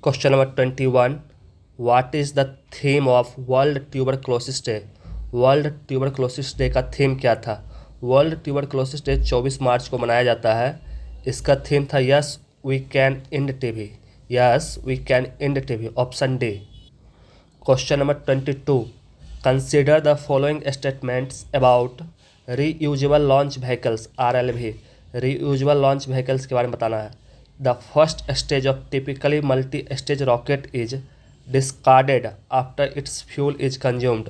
Question number 21, what is the theme of world tuberculosis day? World tuberculosis day का theme क्या था? World tuberculosis day 24 मार्च को मनाया जाता है। इसका थीम था yes we can end TB. Yes we can end TB, option D. Question number 22, consider the following statements about reusable launch vehicles RLV। Reusable launch vehicles के बारे में बताना है। The first stage of typically multi stage rocket is discarded after its fuel is consumed,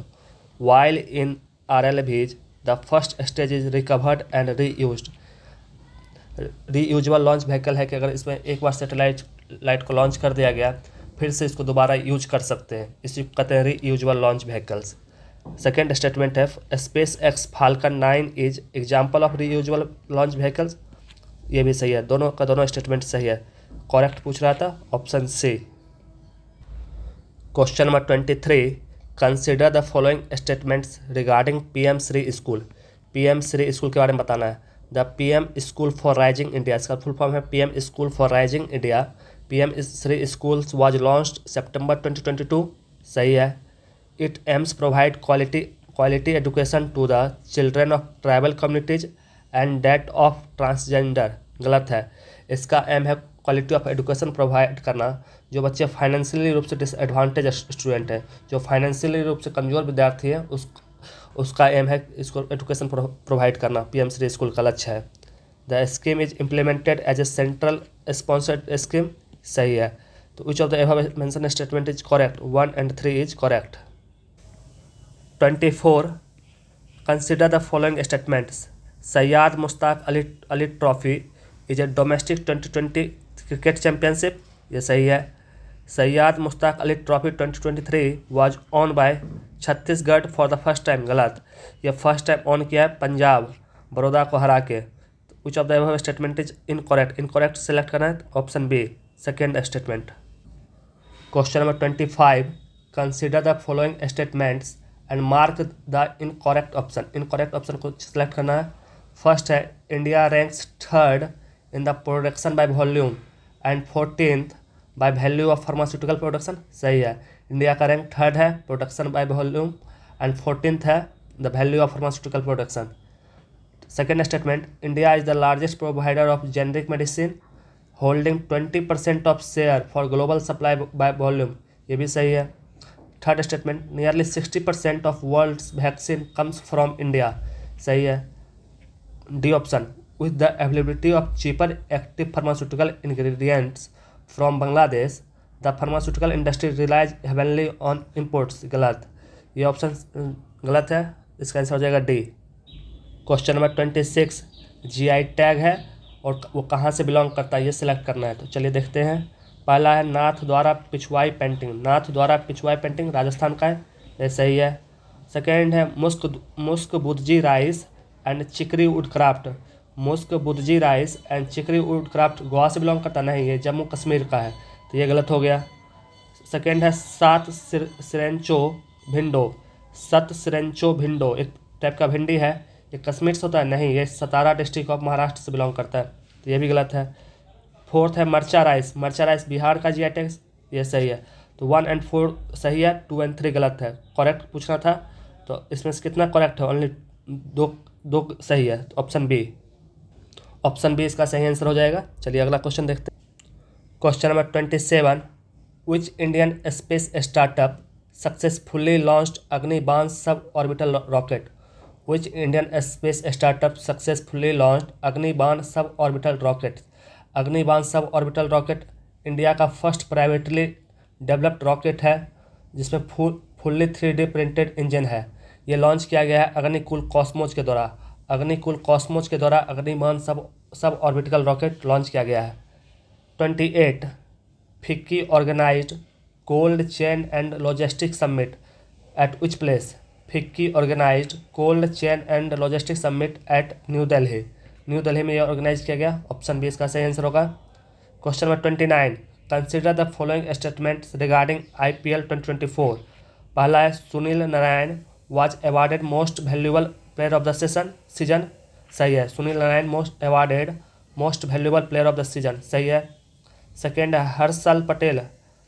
while in RLVs the first stage is recovered and reused। Reusable launch vehicle है कि अगर इसमें एक बार सैटेलाइट को लॉन्च कर दिया गया फिर से इसको दोबारा यूज कर सकते हैं, इसी को कहते हैं reusable launch vehicles. Second statement है SpaceX Falcon 9 is example of reusable launch vehicles. ये भी सही है, दोनों का दोनों स्टेटमेंट सही है। करेक्ट पूछ रहा था, option C. Question number 23, consider the following statements regarding PM Shri school. PM Shri school के बारे में बताना है। The PM school for rising India, इसका फुल फॉर्म है PM school for rising India. PM Shri school was launched September 2022, सही है। It aims provide quality education to the children of tribal communities and date of transgender, गलत है। इसका M है quality of education provide करना जो बच्चे फाइनेंशियली रूप से डिसएडवांटेज स्टूडेंट है, जो फाइनेंशियली रूप से कमज़ोर विद्यार्थी है, उसका एम है इसको एजुकेशन प्रोवाइड करना। PM श्री स्कूल का लक्ष्य है। The scheme is implemented as a central sponsored scheme, सही है। तो which of the above mention statement is correct? 1 and 3 is correct. 24, consider the following statements. Syed Mushtaq Ali trophy is a domestic 2020 cricket championship, ये सही है। Syed Mushtaq Ali trophy 2023 was won by Chhattisgarh for the first time, गलत। ये first time on किया है पंजाब बड़ौदा को हरा के। Which of the above statement is incorrect? Incorrect select करना है, option B, second statement. Question number 25, consider the following statements and mark the incorrect option. Incorrect option को सिलेक्ट करना है। फर्स्ट है India ranks third in the production by volume and 14th by value of pharmaceutical production, सही है। India का rank third है production by volume and 14th है the value of pharmaceutical production. Second statement, India is the largest provider of generic medicine holding 20% of share for global supply by volume, ये भी सही है। Third statement, nearly 60% of world's vaccine comes from India, सही है। D option, with the availability of cheaper active pharmaceutical ingredients from Bangladesh the pharmaceutical industry relies heavily on imports, गलत। ये option गलत है, इसका आंसर हो जाएगा D. Question number 26, GI tag है और वो कहाँ से बिलोंग करता है ये सिलेक्ट करना है। तो चलिए देखते हैं। पहला है नाथ द्वारा पिछवाई पेंटिंग। नाथ द्वारा पिछवाई पेंटिंग राजस्थान का है, ये सही है। सेकेंड है Mushk Budji rice and Chikri wood craft. Mushk Budji rice and Chikri wood craft Goa से बिलोंग करता नहीं, ये जम्मू कश्मीर का है, तो ये गलत हो गया। सेकेंड है सात सिरेंचो भिंडो। सत सिरेंचो भिंडो एक टाइप का भिंडी है, ये कश्मीर से होता है नहीं, ये सतारा डिस्ट्रिक्ट ऑफ महाराष्ट्र से बिलोंग करता है, तो ये भी गलत है। फोर्थ है मर्चा राइस। मर्चा राइस बिहार का GI टैग, ये सही है। तो 1 and 4 सही है, 2 and 3 गलत है। करेक्ट पूछना था, तो इसमें से कितना करेक्ट है? ओनली दो सही है, तो ऑप्शन बी। ऑप्शन बी इसका सही आंसर हो जाएगा। चलिए अगला क्वेश्चन देखते हैं। Question number 27, which Indian space startup successfully launched Agnibaan sub orbital rocket. Which Indian space startup successfully launched Agnibaan sub orbital rocket. Agnibaan sub orbital rocket India का फर्स्ट प्राइवेटली डेवलप्ड रॉकेट है जिसमें फुल्ली 3D प्रिंटेड इंजन है। ये launch किया गया है Agnikul Cosmos के द्वारा। अग्निकुल कॉस्मोस के द्वारा अग्निबाण सब ऑर्बिटल रॉकेट लॉन्च किया गया है। 28, FICCI organised cold chain and logistic summit at which place. FICCI organised cold chain and logistic summit at New Delhi. New Delhi में यह ऑर्गेनाइज किया गया, ऑप्शन बी इसका सही आंसर होगा। Question number 29, consider the following statements regarding IPL 2024। पहला है Sunil Narayan was awarded most valuable player of the season, सही है। Sunil Narayan most awarded most valuable player of the season, सही है। सेकेंड है Harshal Patel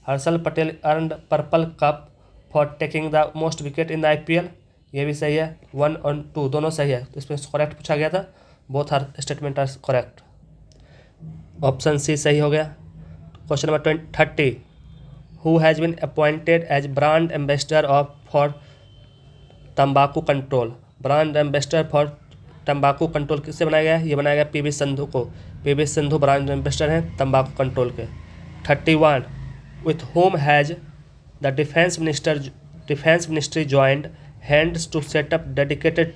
Harshal Patel earned purple cup for taking the most wicket in the IPL, ये भी सही है। 1 और 2 दोनों सही है, तो इसमें करेक्ट पूछा गया था, both are statement are correct. Option C सही हो गया। Question number 30, who has been appointed as brand ambassador of for तंबाकू कंट्रोल। ब्रांड एम्बेसडर फॉर तंबाकू कंट्रोल किससे बनाया गया है? ये बनाया गया PV संधू को। PV संधू ब्रांड एम्बेसडर हैं तंबाकू कंट्रोल के। 31, with whom has the defence ministry joint hands to set up dedicated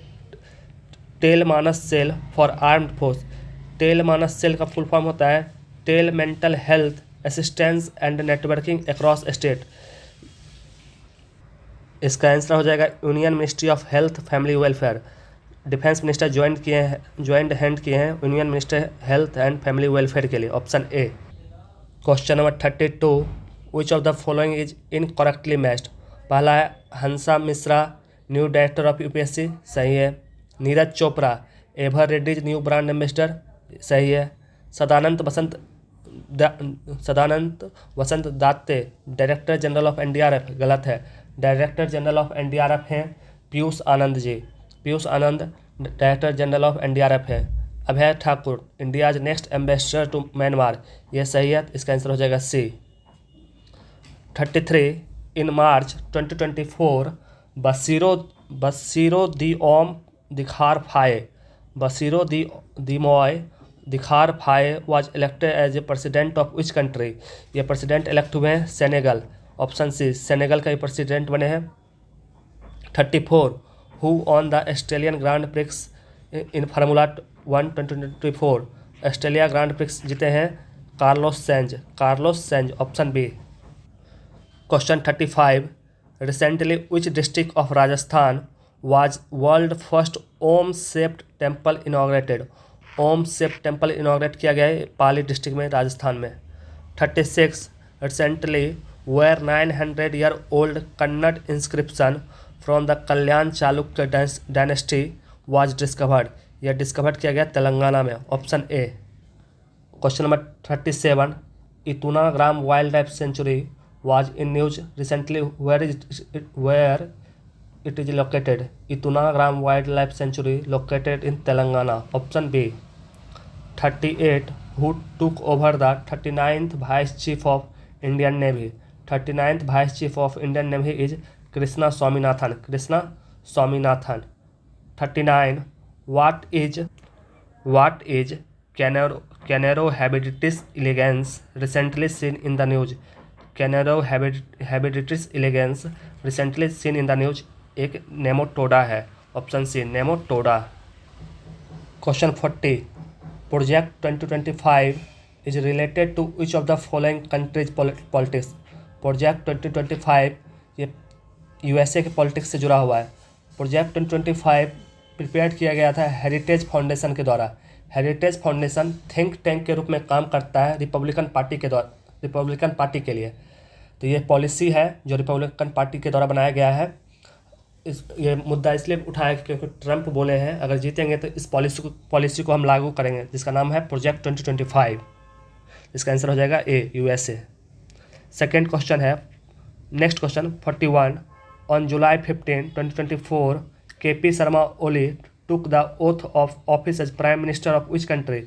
tele Manas cell for armed force. Tele Manas cell का फुल फॉर्म होता है tele mental health assistance and networking across state. इसका answer हो जाएगा union ministry of health family welfare. Defence minister joint hand किए हैं union minister health and family welfare के लिए, option A. Question number 32, which of the following is incorrectly matched. पहला है Hansa Mishra new director of UPSC, सही है। नीरज चोपड़ा एवर Reddy's new brand ambassador, सही है। Sadanand Vasant Date director general of NDRF, गलत है। डायरेक्टर जनरल ऑफ NDRF हैं Piyush Anand ji. Piyush Anand director general of NDRF है। Abhay Thakur India's next ambassador to Myanmar, ये सही है, इसका आंसर हो जाएगा C। 33, in March 2024 बसीरो Diomaye Diakhar Faye was elected as a president of which country. ये प्रेसिडेंट इलेक्ट हुए हैं सेनेगल, ऑप्शन सी, सेनेगल का ये प्रेसिडेंट बने हैं। 34, who won the Australian grand prix in formula 1 2024। Australia grand prix जीते हैं Carlos Sainz, option B. Question 35, recently which district of Rajasthan was world first Om shaped temple inaugurated. Om shaped temple inaugurate किया गया है Pali district में, राजस्थान में। 36, recently where 900 year old Kannada inscription from the Kalyana Chalukya dynasty was discovered. यह discovered किया गया तेलंगाना में, option A. Question number 37, Eturnagaram wild life sanctuary was in news recently, where it is located। Eturnagaram wild life sanctuary located in Telangana, option B. 38, who took over the 39th vice chief of Indian Navy। 39th vice chief of Indian Navy is Krishna Swaminathan. 39, what is Canaro habitus elegans recently seen in the news। Caenorhabditis elegans recently seen in the news एक nematoda है, option C, nematoda. Question 40, project 2025 is related to which of the following countries politics. Project 2025 ये USA के politics से जुड़ा हुआ है। Project 2025 prepare किया गया था हेरिटेज फाउंडेशन के द्वारा। हेरिटेज फाउंडेशन थिंक टैंक के रूप में काम करता है रिपब्लिकन पार्टी के लिए। तो ये पॉलिसी है जो रिपब्लिकन पार्टी के द्वारा बनाया गया है। ये मुद्दा इसलिए उठाया क्योंकि ट्रंप बोले हैं अगर जीतेंगे तो इस पॉलिसी को हम लागू करेंगे, जिसका नाम है प्रोजेक्ट 2025। इसका आंसर हो जाएगा ए, USA। सेकेंड क्वेश्चन है, next question 41, on July 15 2024 KP Sharma Oli took the oath of office as prime minister of which country.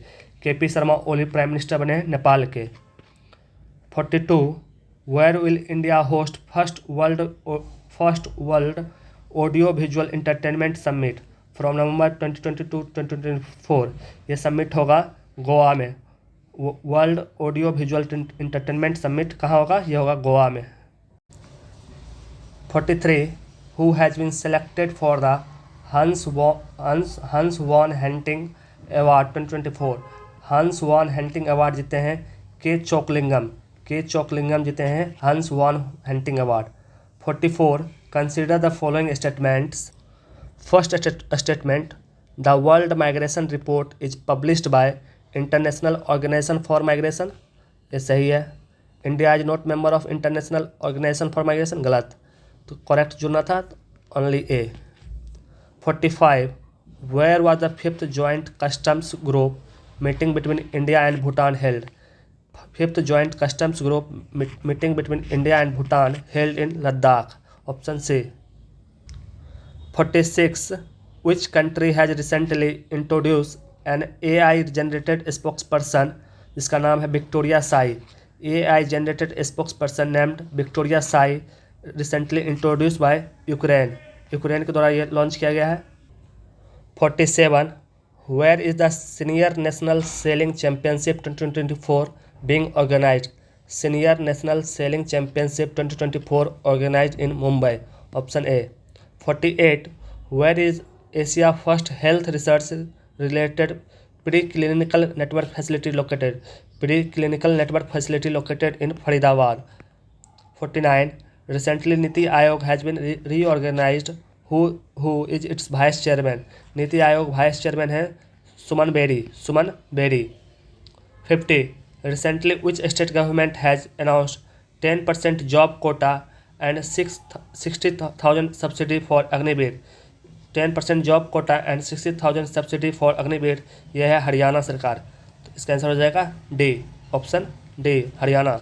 KP Sharma Oli prime minister बने नेपाल के। 42, where will India host first world audio visual entertainment summit from November 2022 2024। ये summit होगा गोवा में। World audio visual entertainment summit कहाँ होगा? ये होगा गोवा में। 43, who has been selected for the Hans von Hentig award 2024। Hans von Hentig award जीते हैं के चोकलिंगम जीते हैं Hans von Hentig award. 44, consider the following statements. First statement, the world migration report is published by international organisation for migration, ये सही है। India is not member of international organisation for migration, गलत। तो करेक्ट चुना था only A. 45, where was the 5th joint customs group meeting between India and Bhutan held. 5th joint customs group meeting between India and Bhutan held in Ladakh? Option C. 46. Which country has recently introduced an AI generated spokesperson जिसका नाम है Victoria Sai? AI generated spokesperson named Victoria Sai recently introduced by Ukraine के द्वारा ये launch किया गया है। 47. Where is the Senior National Sailing Championship 2024 being organized? Senior National Sailing Championship 2024 organized in Mumbai. Option A. 48. Where is Asia first health research related preclinical network facility located? Preclinical network facility located in Faridabad. 49. Recently Niti Aayog has been reorganized. Who is its vice chairman? NITI Aayog vice chairman है सुमन berry. 50. Recently which state government has announced 10% job quota and 60,000 subsidy for Agniveer? 10% job quota and 60,000 subsidy for Agniveer, यह है हरियाणा सरकार। तो इसका answer हो जाएगा D, option D, Haryana.